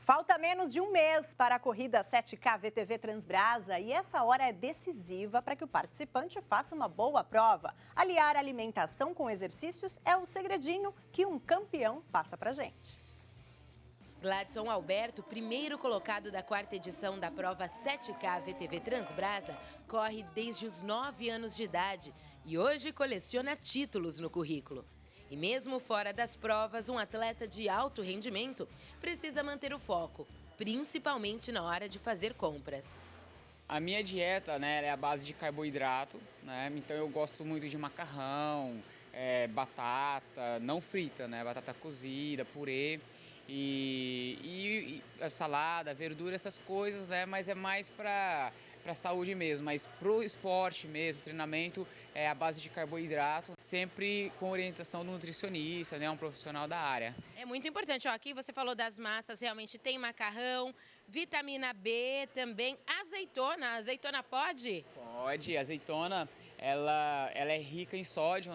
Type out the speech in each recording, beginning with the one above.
Falta menos de um mês para a corrida 7K VTV Transbrasa e essa hora é decisiva para que o participante faça uma boa prova. Aliar alimentação com exercícios é o segredinho que um campeão passa pra gente. Gladson Alberto, primeiro colocado da 4ª edição da prova 7K VTV Transbrasa, corre desde os 9 anos de idade e hoje coleciona títulos no currículo. E mesmo fora das provas, um atleta de alto rendimento precisa manter o foco, principalmente na hora de fazer compras. A minha dieta, é a base de carboidrato, então eu gosto muito de macarrão, batata, não frita, batata cozida, purê e salada, verdura, essas coisas, mas é mais para saúde mesmo, mas pro esporte mesmo, treinamento é a base de carboidrato, sempre com orientação do nutricionista, um profissional da área. É muito importante, aqui você falou das massas, realmente tem macarrão, vitamina B também, azeitona pode? Pode, a azeitona ela é rica em sódio,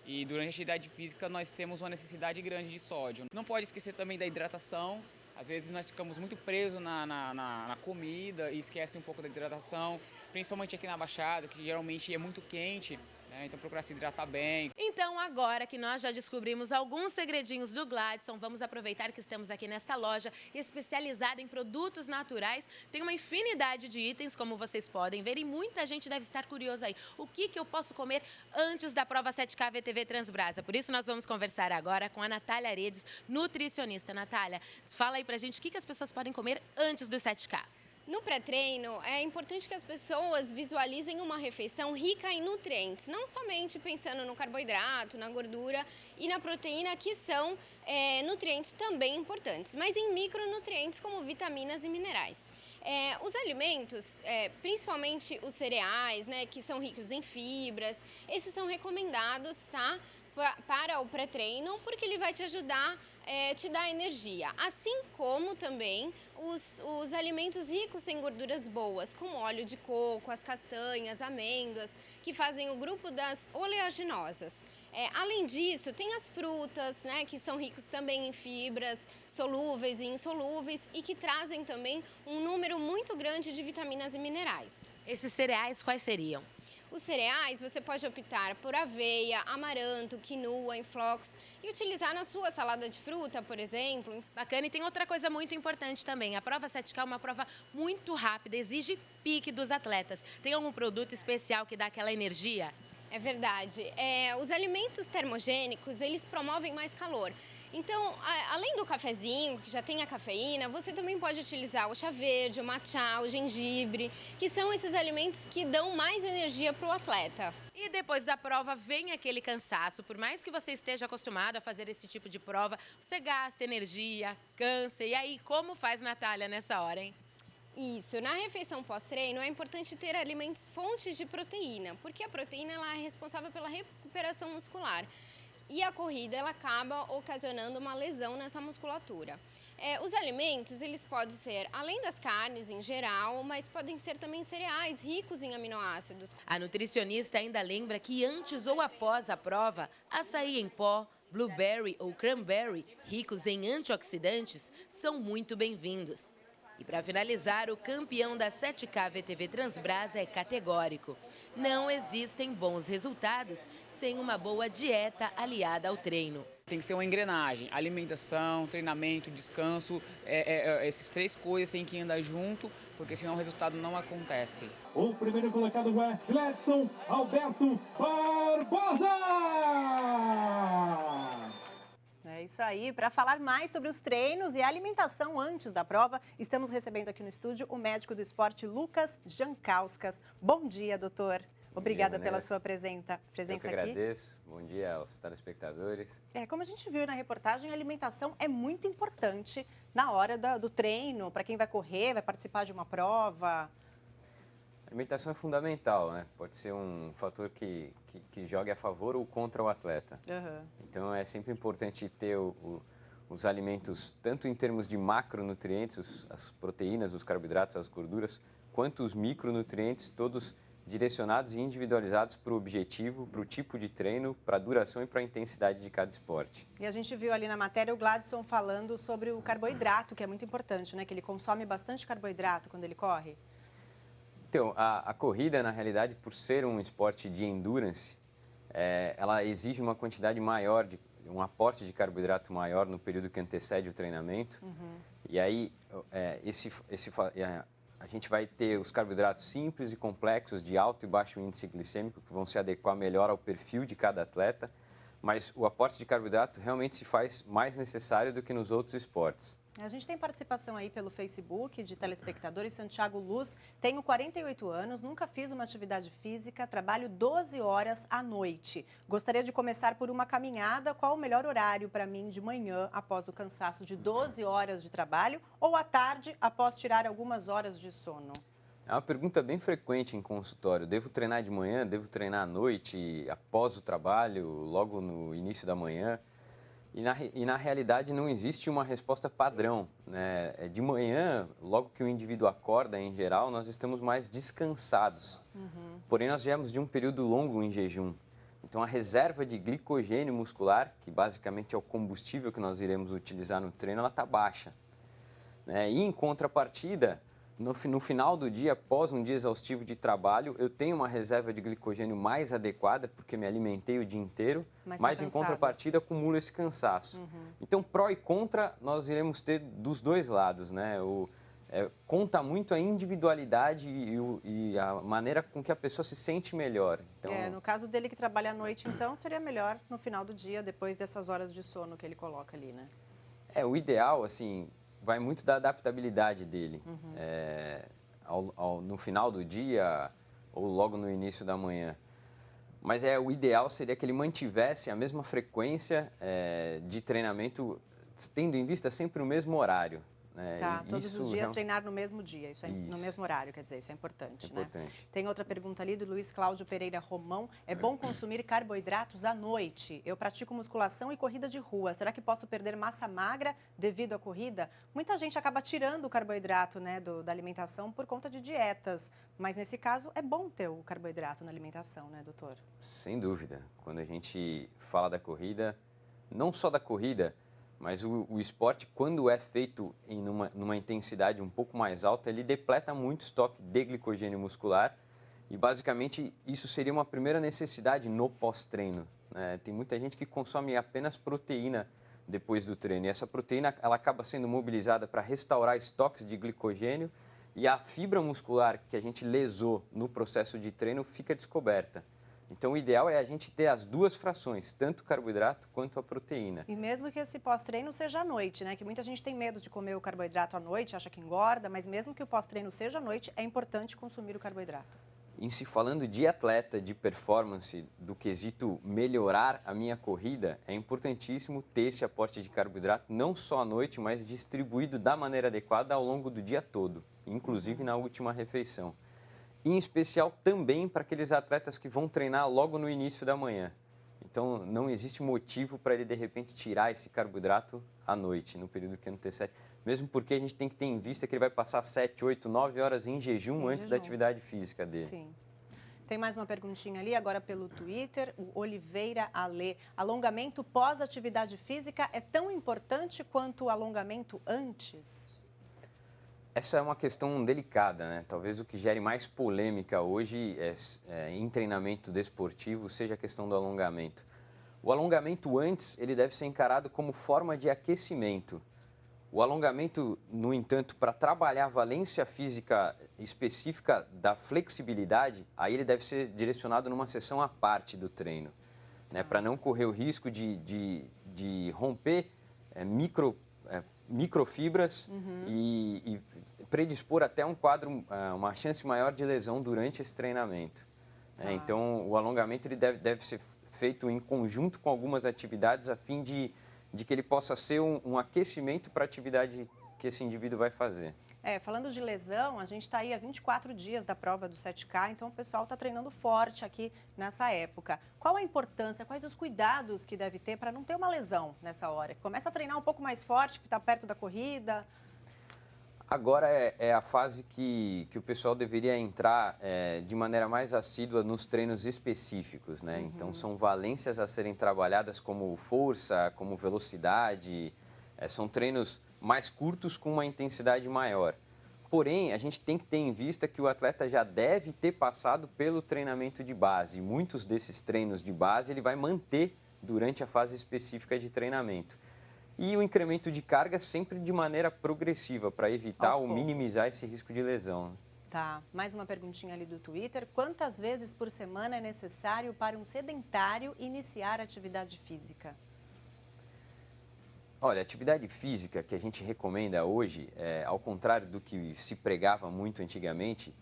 E durante a atividade física nós temos uma necessidade grande de sódio. Não pode esquecer também da hidratação. Às vezes nós ficamos muito presos na comida e esquece um pouco da hidratação, principalmente aqui na Baixada, que geralmente é muito quente, então procurar se hidratar bem. Então agora que nós já descobrimos alguns segredinhos do Gladson, vamos aproveitar que estamos aqui nesta loja especializada em produtos naturais. Tem uma infinidade de itens, como vocês podem ver, e muita gente deve estar curiosa aí. O que eu posso comer antes da prova 7K VTV Transbrasa? Por isso nós vamos conversar agora com a Natália Aredes, nutricionista. Natália, fala aí pra gente o que as pessoas podem comer antes do 7K. No pré-treino, é importante que as pessoas visualizem uma refeição rica em nutrientes, não somente pensando no carboidrato, na gordura e na proteína, que são nutrientes também importantes, mas em micronutrientes como vitaminas e minerais. Os alimentos, principalmente os cereais, que são ricos em fibras, esses são recomendados, tá? Para o pré-treino, porque ele vai te ajudar, te dar energia. Assim como também os alimentos ricos em gorduras boas, como óleo de coco, as castanhas, amêndoas, que fazem o grupo das oleaginosas. Além disso, tem as frutas, que são ricos também em fibras solúveis e insolúveis e que trazem também um número muito grande de vitaminas e minerais. Esses cereais quais seriam? Os cereais você pode optar por aveia, amaranto, quinoa em flocos e utilizar na sua salada de fruta, por exemplo. Bacana, e tem outra coisa muito importante também. A prova 7K é uma prova muito rápida, exige pique dos atletas. Tem algum produto especial que dá aquela energia? É verdade. Os alimentos termogênicos, eles promovem mais calor. Então, além do cafezinho, que já tem a cafeína, você também pode utilizar o chá verde, o matcha, o gengibre, que são esses alimentos que dão mais energia para o atleta. E depois da prova vem aquele cansaço. Por mais que você esteja acostumado a fazer esse tipo de prova, você gasta energia, cansa. E aí, como faz, Natália, nessa hora, hein? Isso, na refeição pós-treino é importante ter alimentos fontes de proteína, porque a proteína ela é responsável pela recuperação muscular. E a corrida ela acaba ocasionando uma lesão nessa musculatura. Os alimentos, eles podem ser, além das carnes em geral, mas podem ser também cereais ricos em aminoácidos. A nutricionista ainda lembra que antes ou após a prova, açaí em pó, blueberry ou cranberry, ricos em antioxidantes, são muito bem-vindos. E para finalizar, o campeão da 7K VTV Transbrasa é categórico. Não existem bons resultados sem uma boa dieta aliada ao treino. Tem que ser uma engrenagem, alimentação, treinamento, descanso, essas três coisas têm que andar junto, porque senão o resultado não acontece. O primeiro colocado é Gladson Alberto Barbosa! É isso aí. Para falar mais sobre os treinos e a alimentação antes da prova, estamos recebendo aqui no estúdio o médico do esporte Lucas Jankauskas. Bom dia, doutor. Obrigada pela sua presença Eu que aqui. agradeço. Bom dia aos telespectadores. Como a gente viu na reportagem, a alimentação é muito importante na hora do treino, para quem vai correr, vai participar de uma prova. A alimentação é fundamental, né? Pode ser um fator que jogue a favor ou contra o atleta. Uhum. Então é sempre importante ter os alimentos, tanto em termos de macronutrientes, as proteínas, os carboidratos, as gorduras, quanto os micronutrientes, todos direcionados e individualizados para o objetivo, para o tipo de treino, para a duração e para a intensidade de cada esporte. E a gente viu ali na matéria o Gladson falando sobre o carboidrato, que é muito importante, né? Que ele consome bastante carboidrato quando ele corre. Então, a corrida, na realidade, por ser um esporte de endurance, ela exige uma quantidade maior, um aporte de carboidrato maior no período que antecede o treinamento. E aí, a gente vai ter os carboidratos simples e complexos de alto e baixo índice glicêmico que vão se adequar melhor ao perfil de cada atleta, mas o aporte de carboidrato realmente se faz mais necessário do que nos outros esportes. A gente tem participação aí pelo Facebook de telespectadores. Santiago Luz, tenho 48 anos, nunca fiz uma atividade física, trabalho 12 horas à noite. Gostaria de começar por uma caminhada. Qual o melhor horário para mim de manhã, após o cansaço de 12 horas de trabalho, ou à tarde, após tirar algumas horas de sono? É uma pergunta bem frequente em consultório. Devo treinar de manhã? Devo treinar à noite, após o trabalho, logo no início da manhã? E na realidade não existe uma resposta padrão, né? De manhã, logo que o indivíduo acorda, em geral, nós estamos mais descansados. Porém, nós viemos de um período longo em jejum. Então, a reserva de glicogênio muscular, que basicamente é o combustível que nós iremos utilizar no treino, ela está baixa, né? E em contrapartida, no final do dia, após um dia exaustivo de trabalho, eu tenho uma reserva de glicogênio mais adequada, porque me alimentei o dia inteiro, mas em contrapartida acumulo esse cansaço. Então, pró e contra, nós iremos ter dos dois lados, né? Conta muito a individualidade e a maneira com que a pessoa se sente melhor. Então, no caso dele que trabalha à noite, então, seria melhor no final do dia, depois dessas horas de sono que ele coloca ali, né? O ideal, assim, vai muito da adaptabilidade dele. No final do dia ou logo no início da manhã. Mas o ideal seria que ele mantivesse a mesma frequência de treinamento, tendo em vista sempre o mesmo horário. Tá, todos os dias treinar no mesmo dia, no mesmo horário, quer dizer, isso é importante, né? Tem outra pergunta ali do Luiz Cláudio Pereira Romão. É bom consumir carboidratos à noite? Eu pratico musculação e corrida de rua. Será que posso perder massa magra devido à corrida? Muita gente acaba tirando o carboidrato, né, da alimentação por conta de dietas. Mas nesse caso é bom ter o carboidrato na alimentação, né, doutor? Sem dúvida. Quando a gente fala da corrida, não só da corrida, mas o esporte, quando é feito numa intensidade um pouco mais alta, ele depleta muito estoque de glicogênio muscular e, basicamente, isso seria uma primeira necessidade no pós-treino, né? Tem muita gente que consome apenas proteína depois do treino e essa proteína ela acaba sendo mobilizada para restaurar estoques de glicogênio e a fibra muscular que a gente lesou no processo de treino fica descoberta. Então, o ideal é a gente ter as duas frações, tanto o carboidrato quanto a proteína. E mesmo que esse pós-treino seja à noite, né? Que muita gente tem medo de comer o carboidrato à noite, acha que engorda, mas mesmo que o pós-treino seja à noite, é importante consumir o carboidrato. Em se falando de atleta, de performance, do quesito melhorar a minha corrida, é importantíssimo ter esse aporte de carboidrato não só à noite, mas distribuído da maneira adequada ao longo do dia todo, inclusive na última refeição. Em especial também para aqueles atletas que vão treinar logo no início da manhã. Então, não existe motivo para ele, de repente, tirar esse carboidrato à noite, no período que antecede. Mesmo porque a gente tem que ter em vista que ele vai passar 7, 8, 9 horas em jejum antes da atividade física dele. Sim. Tem mais uma perguntinha ali, agora pelo Twitter, o Oliveira Alê. Alongamento pós-atividade física é tão importante quanto o alongamento antes? Essa é uma questão delicada, né? Talvez o que gere mais polêmica hoje em treinamento desportivo seja a questão do alongamento. O alongamento antes, ele deve ser encarado como forma de aquecimento. O alongamento, no entanto, para trabalhar a valência física específica da flexibilidade, aí ele deve ser direcionado numa sessão à parte do treino, né? Para não correr o risco de romper microfibras e predispor até um quadro, uma chance maior de lesão durante esse treinamento. Então, o alongamento ele deve ser feito em conjunto com algumas atividades a fim de que ele possa ser um aquecimento para a atividade que esse indivíduo vai fazer. Falando de lesão, a gente está aí há 24 dias da prova do 7K, então o pessoal está treinando forte aqui nessa época. Qual a importância, quais os cuidados que deve ter para não ter uma lesão nessa hora? Começa a treinar um pouco mais forte, que está perto da corrida. Agora é a fase que o pessoal deveria entrar de maneira mais assídua nos treinos específicos, né? Então, são valências a serem trabalhadas como força, como velocidade. São treinos mais curtos com uma intensidade maior. Porém, a gente tem que ter em vista que o atleta já deve ter passado pelo treinamento de base. Muitos desses treinos de base ele vai manter durante a fase específica de treinamento. E o incremento de carga sempre de maneira progressiva, para evitar ou minimizar esse risco de lesão. Tá, mais uma perguntinha ali do Twitter. Quantas vezes por semana é necessário para um sedentário iniciar atividade física? Olha, a atividade física que a gente recomenda hoje, ao contrário do que se pregava muito antigamente,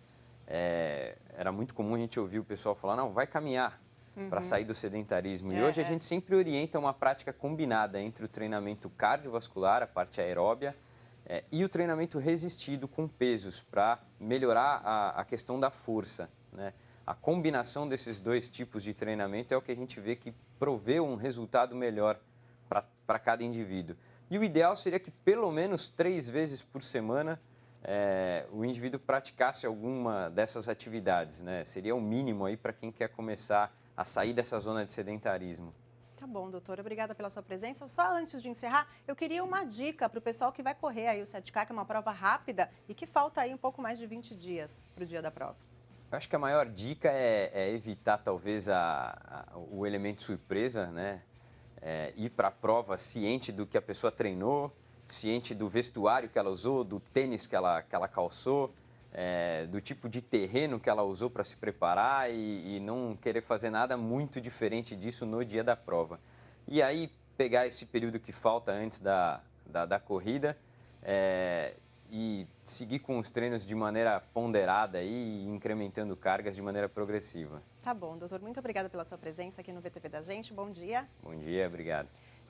era muito comum a gente ouvir o pessoal falar, não, vai caminhar para sair do sedentarismo. E hoje a gente sempre orienta uma prática combinada entre o treinamento cardiovascular, a parte aeróbia, e o treinamento resistido com pesos para melhorar a questão da força, né? A combinação desses dois tipos de treinamento é o que a gente vê que provê um resultado melhor para cada indivíduo. E o ideal seria que pelo menos 3 vezes por semana o indivíduo praticasse alguma dessas atividades, né? Seria o mínimo aí para quem quer começar a sair dessa zona de sedentarismo. Tá bom, doutora. Obrigada pela sua presença. Só antes de encerrar, eu queria uma dica para o pessoal que vai correr aí o 7K, que é uma prova rápida e que falta aí um pouco mais de 20 dias para o dia da prova. Eu acho que a maior dica é evitar talvez o elemento surpresa, né? Ir para a prova ciente do que a pessoa treinou, ciente do vestuário que ela usou, do tênis que ela calçou, do tipo de terreno que ela usou para se preparar e não querer fazer nada muito diferente disso no dia da prova. E aí pegar esse período que falta antes da corrida e seguir com os treinos de maneira ponderada e incrementando cargas de maneira progressiva. Tá bom, doutor. Muito obrigada pela sua presença aqui no VTV da gente. Bom dia. Bom dia, obrigado.